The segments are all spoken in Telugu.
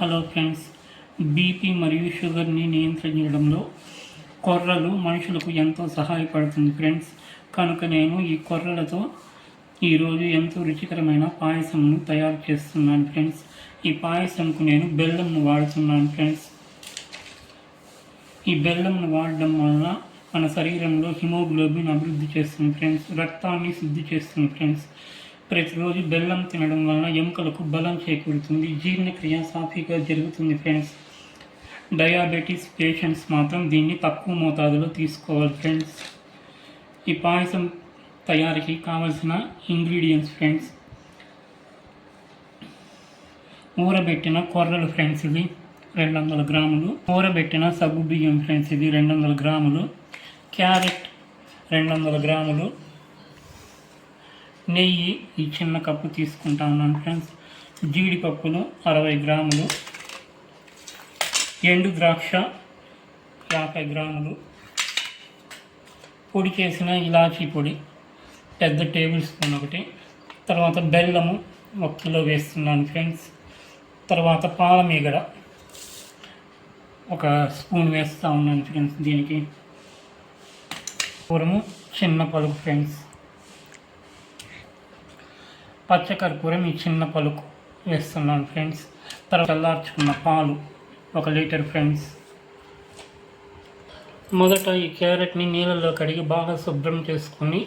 హలో ఫ్రెండ్స్, బీపీ మరియు షుగర్ని నియంత్రించడంలో కొర్రలు మనుషులకు ఎంతో సహాయపడుతుంది ఫ్రెండ్స్. కనుక నేను ఈ కొర్రలతో ఈరోజు ఎంతో రుచికరమైన పాయసంను తయారు చేస్తున్నాను ఫ్రెండ్స్. ఈ పాయసంకు నేను బెల్లంను వాడుతున్నాను ఫ్రెండ్స్. ఈ బెల్లంను వాడడం వలన మన శరీరంలో హిమోగ్లోబిన్ అభివృద్ధి చేస్తుంది ఫ్రెండ్స్. రక్తాన్ని శుద్ధి చేస్తుంది ఫ్రెండ్స్. ప్రతిరోజు బెల్లం తినడం వలన ఎముకలకు బలం చేకూరుతుంది, జీర్ణక్రియ సాఫీగా జరుగుతుంది ఫ్రెండ్స్. డయాబెటీస్ పేషెంట్స్ మాత్రం దీన్ని తక్కువ మోతాదులో తీసుకోవాలి ఫ్రెండ్స్. ఈ పాయసం తయారీకి కావలసిన ఇంగ్రీడియంట్స్ ఫ్రెండ్స్: ఊరబెట్టిన కొర్రలు ఫ్రెండ్స్, ఇది 200 గ్రాములు. ఊరబెట్టిన సగ్గు బియ్యం ఫ్రెండ్స్, ఇది 200 గ్రాములు. క్యారెట్ 200 గ్రాములు. నెయ్యి ఈ చిన్న కప్పు తీసుకుంటా ఉన్నాను ఫ్రెండ్స్. జీడిపప్పులు 60 గ్రాములు. ఎండు ద్రాక్ష 50 గ్రాములు. పొడి చేసిన ఇలాచీ పొడి పెద్ద టేబుల్ స్పూన్ ఒకటి. తర్వాత బెల్లము 1 కిలో వేస్తున్నాను ఫ్రెండ్స్. తర్వాత పాలమీగడ 1 స్పూన్ వేస్తూ ఉన్నాను ఫ్రెండ్స్. దీనికి పూరము చిన్న పలుకు ఫ్రెండ్స్. పచ్చకర్పూరం ఈ చిన్న పలుకు వేస్తున్నాను ఫ్రెండ్స్. తర్వాత చల్లార్చుకున్న పాలు 1 లీటర్ ఫ్రెండ్స్. మొదట ఈ క్యారెట్ని నీళ్ళల్లో కడిగి బాగా శుభ్రం చేసుకొని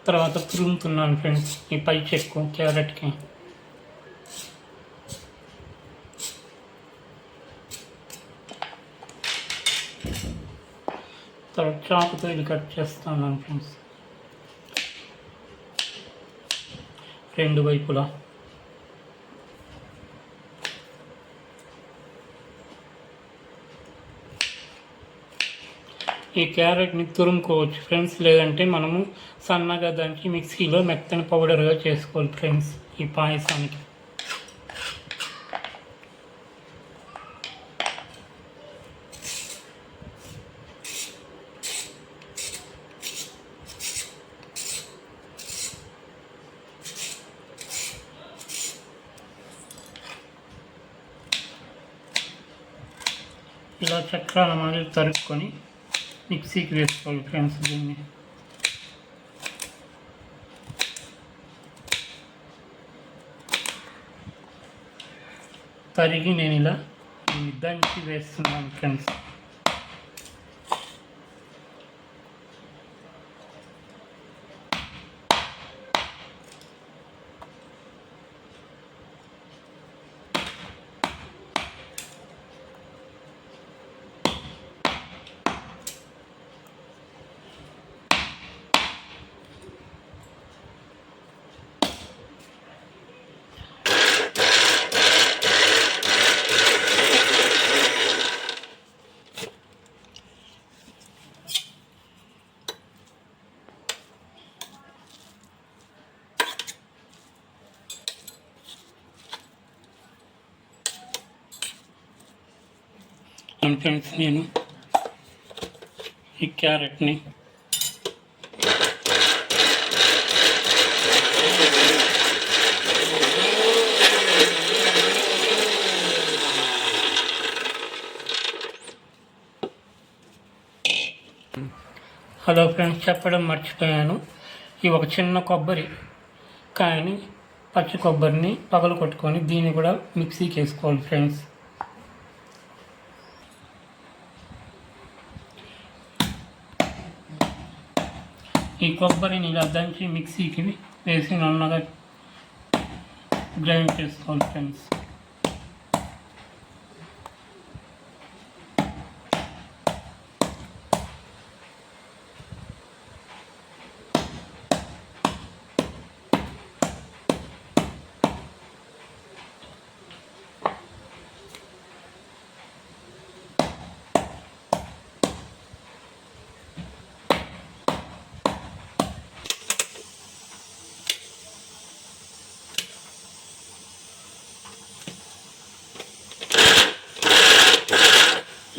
తర్వాత తురుముతున్నాను ఫ్రెండ్స్. ఈ పై చెక్కు క్యారెట్కి తర్వాత చాకుతో ఇది కట్ చేస్తున్నాను ఫ్రెండ్స్, 2 వైపులా. ఈ క్యారెట్ని తురుముకోవచ్చు ఫ్రెండ్స్, లేదంటే మనము సన్నగా దంచి మిక్సీలో మెత్తని పౌడర్గా చేసుకోవాలి ఫ్రెండ్స్ ఈ పాయసానికి. ఇలా చక్రాల మాదిరి తరుక్కొని మిక్సీకి వేసుకోవాలి ఫ్రెండ్స్. దీన్ని తరిగి నేను ఇలా దంచి వేస్తున్నాను ఫ్రెండ్స్. ఫ్రెండ్స్, నేను ఈ క్యారెట్ని హలో ఫ్రెండ్స్, చెప్పడం మర్చిపోయాను. ఈ ఒక చిన్న కొబ్బరి కాయని, పచ్చి కొబ్బరిని పగలు కొట్టుకొని దీన్ని కూడా మిక్సీకి వేసుకోవాలి ఫ్రెండ్స్. ఈ కొబ్బరిని ఇలా దంచి మిక్సీకి వేసి నన్నగా గ్రైండ్ చేసుకోవాలి ఫ్రెండ్స్.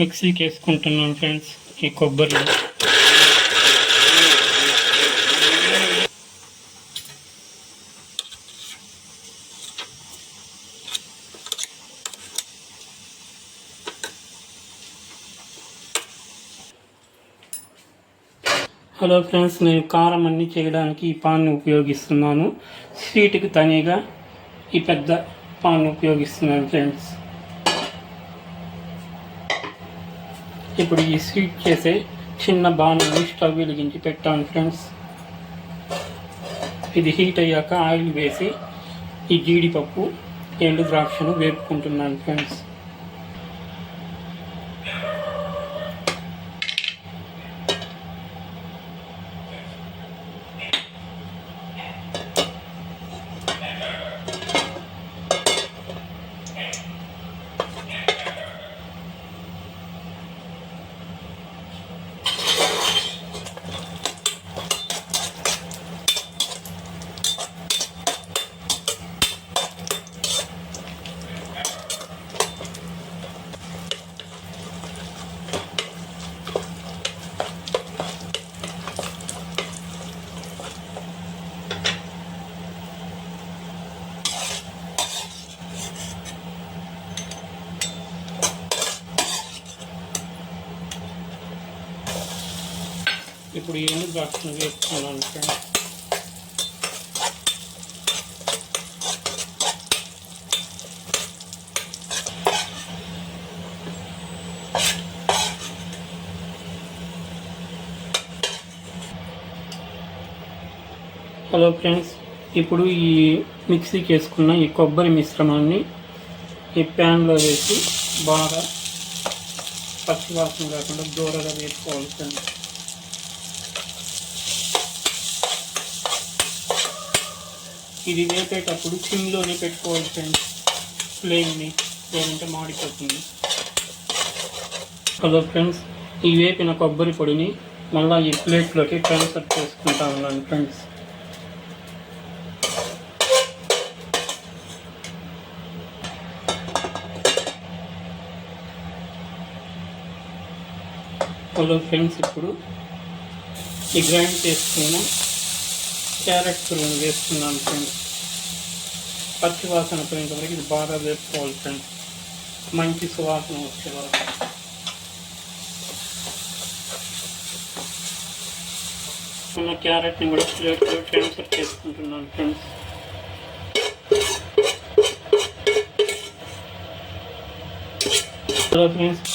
మిక్సీకి వేసుకుంటున్నాను ఫ్రెండ్స్ ఈ కొబ్బరిలో. హలో ఫ్రెండ్స్, నేను కారం అన్నీ చేయడానికి ఈ పాన్ని ఉపయోగిస్తున్నాను. స్వీట్కి తనిగా ఈ పెద్ద పాన్ ఉపయోగిస్తున్నాను ఫ్రెండ్స్. ఇప్పుడు ఈ స్వీట్ చేసే చిన్న బాణాన్ని స్టవ్ వెలిగించి పెట్టాను ఫ్రెండ్స్. ఇది హీట్ అయ్యాక ఆయిల్ వేసి ఈ జీడిపప్పు ఎండు ద్రాక్షను వేపుకుంటున్నాను ఫ్రెండ్స్. ఇప్పుడు ఎండు ద్రాక్షను వేసుకున్నాను ఫ్రెండ్స్. హలో ఫ్రెండ్స్, ఇప్పుడు ఈ మిక్సీకి వేసుకున్న ఈ కొబ్బరి మిశ్రమాన్ని ఈ ప్యాన్లో వేసి బాగా పచ్చివాసన కాకుండా దూరగా వేసుకోవాలి ఫ్రెండ్స్. ఇది వేపేటప్పుడు సిమ్లోనే పెట్టుకోవాలి ఫ్రెండ్స్, ఫ్లేమ్ని, లేదంటే మాడిపోతుంది. హలో ఫ్రెండ్స్, ఈ వేపిన కొబ్బరి పొడిని మళ్ళీ ఈ ప్లేట్లోకి ట్రాన్స్ఫర్ చేసుకుంటా ఉన్నాను ఫ్రెండ్స్. హలో ఫ్రెండ్స్, ఇప్పుడు ఈ గ్రైండ్ చేసుకున్న క్యారెట్ తురుము వేస్తున్నాను ఫ్రెండ్స్. పచ్చి వాసన పోయేంత వరకు ఇది బాగా వేసుకోవాలి ఫ్రెండ్స్, మంచి సువాసన వచ్చే వరకు. ఉన్న క్యారెట్ని కూడా ప్లేట్లో ట్రాన్స్ఫర్ చేసుకుంటున్నాను ఫ్రెండ్స్. హలో ఫ్రెండ్స్,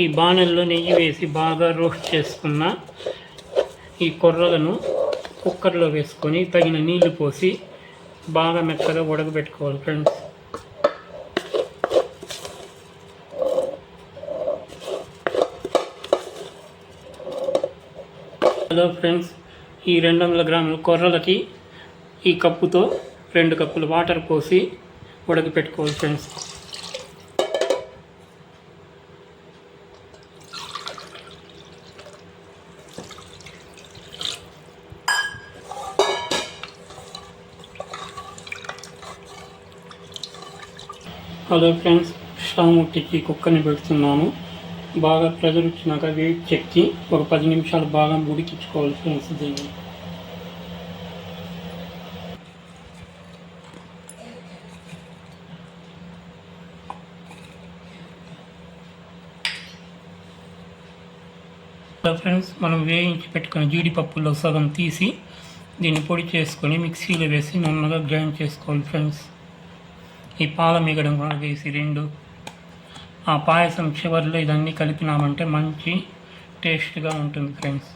ఈ బాణల్లో నెయ్యి వేసి బాగా రోస్ట్ చేసుకున్న ఈ కొర్రలను కుక్కర్లో వేసుకొని తగిన నీళ్లు పోసి బాగా మెత్తగా ఉడకబెట్టుకోవాలి ఫ్రెండ్స్. హలో ఫ్రెండ్స్, ఈ 200 గ్రాముల కొర్రలకి ఈ కప్పుతో 2 కప్పులు వాటర్ పోసి ఉడకబెట్టుకోవాలి ఫ్రెండ్స్. హలో ఫ్రెండ్స్, స్టవ్ ముట్టించి కుక్కర్ని పెడుతున్నాను. బాగా ప్రెజర్ వచ్చినాక వెయిట్ చెక్కి ఒక 10 నిమిషాలు బాగా ఉడికించుకోవాలి ఫ్రెండ్స్. దీన్ని హలో ఫ్రెండ్స్, మనం వేయించి పెట్టుకున్న జీడిపప్పులో సగం తీసి దీన్ని పొడి చేసుకొని మిక్సీలో వేసి నన్నగా గ్రైండ్ చేసుకోవాలి ఫ్రెండ్స్. ఈ పాల మిగడం కూడా వేసి 2 ఆ పాయసం చివరిలో ఇదన్నీ కలిపినామంటే మంచి టేస్ట్గా ఉంటుంది ఫ్రెండ్స్.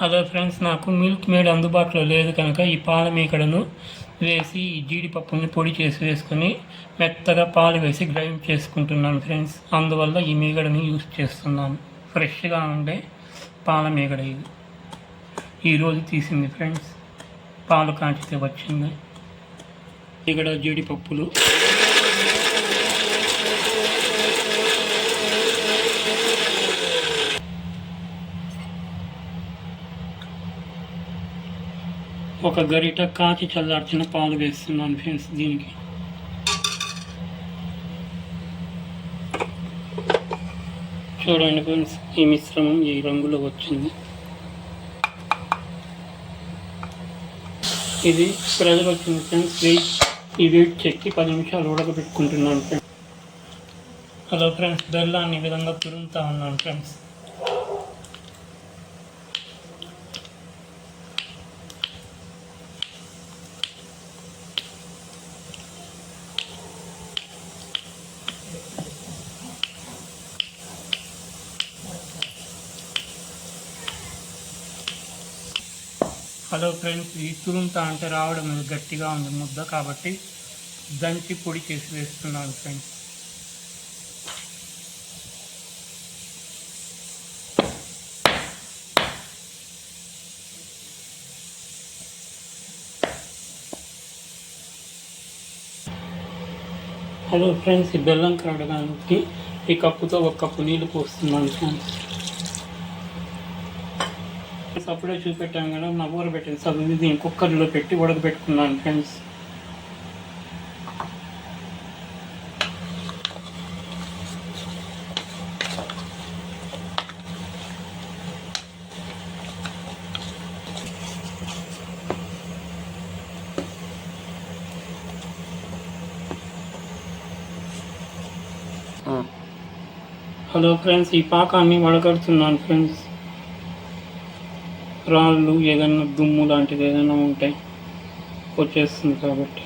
అదే ఫ్రెండ్స్, నాకు మిల్క్ మేడ్ అందుబాటులో లేదు కనుక ఈ పాల మీగడను వేసి ఈ జీడిపప్పుని పొడి చేసి వేసుకొని మెత్తగా పాలు వేసి గ్రైండ్ చేసుకుంటున్నాను ఫ్రెండ్స్. అందువల్ల ఈ మీగడని యూస్ చేస్తున్నాను. ఫ్రెష్గా ఉండే పాల మీగడ ఇది ఈరోజు తీసింది ఫ్రెండ్స్, పాలు కాచితే వచ్చింది. ఇక్కడ జీడిపప్పులు ఒక గరిట కాచి చల్లార్చిన పాలు వేస్తున్నాను ఫ్రెండ్స్. దీనికి చూడండి ఫ్రెండ్స్, ఈ మిశ్రమం ఈ రంగులో వచ్చింది. ఇది ప్రెజర్ వచ్చింది ఫ్రెండ్స్. ఈ వెయిట్ చెక్కి 10 నిమిషాలు ఉడకబెట్టుకుంటున్నాను ఫ్రెండ్స్. హలో ఫ్రెండ్స్, బెల్లాన్ని ఈ విధంగా తురుముతా ఉన్నాను ఫ్రెండ్స్. హలో ఫ్రెండ్స్, ఈ తురుముతా అంటే రావడం గట్టిగా ఉంది ముద్ద, కాబట్టి దంచి పొడి చేసి వేస్తున్నాను ఫ్రెండ్స్. హలో ఫ్రెండ్స్, ఈ బెల్లం కరగడానికి ఈ కప్పుతో 1 కప్పు నీళ్ళు పోస్తున్నాను ఫ్రెండ్స్. అప్పుడే చూపెట్టాను కదా, నా ఊరబెట్టిన సబ్జీ దీన్ని కుక్కర్లో పెట్టి ఉడకబెట్టుకున్నాను ఫ్రెండ్స్. హలో ఫ్రెండ్స్, ఈ పాకాన్ని వడగడుతున్నాను ఫ్రెండ్స్. రాళ్ళు ఏదైనా దుమ్ము లాంటిది ఏదైనా ఉంటాయి వచ్చేస్తుంది కాబట్టి.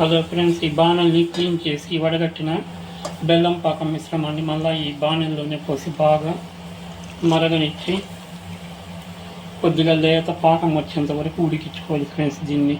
హలో ఫ్రెండ్స్, ఈ బాణల్ని క్లీన్ చేసి వడగట్టిన బెల్లం పాకం మిశ్రమాన్ని మళ్ళీ ఈ బాణల్లోనే పోసి బాగా మరగనిచ్చి కొద్దిగా లేత పాకం వచ్చేంత వరకు ఉడికించుకోవాలి ఫ్రెండ్స్ దీన్ని.